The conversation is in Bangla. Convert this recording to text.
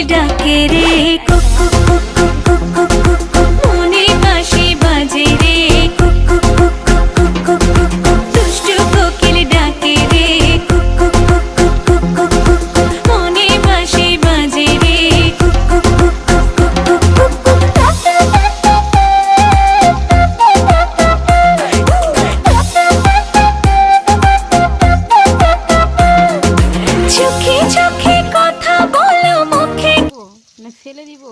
ডাকে রে cook cook cook cook cook cook cook cook মনে বাঁশি বাজে রে cook cook cook cook cook cook cook cook দুষ্টু কোকিল ডাকে রে cook cook cook cook cook cook cook cook মনে বাঁশি বাজে রে cook cook cook cook cook cook cook চোখে চোখে কথা বলো মুখে না ফেলে দিব।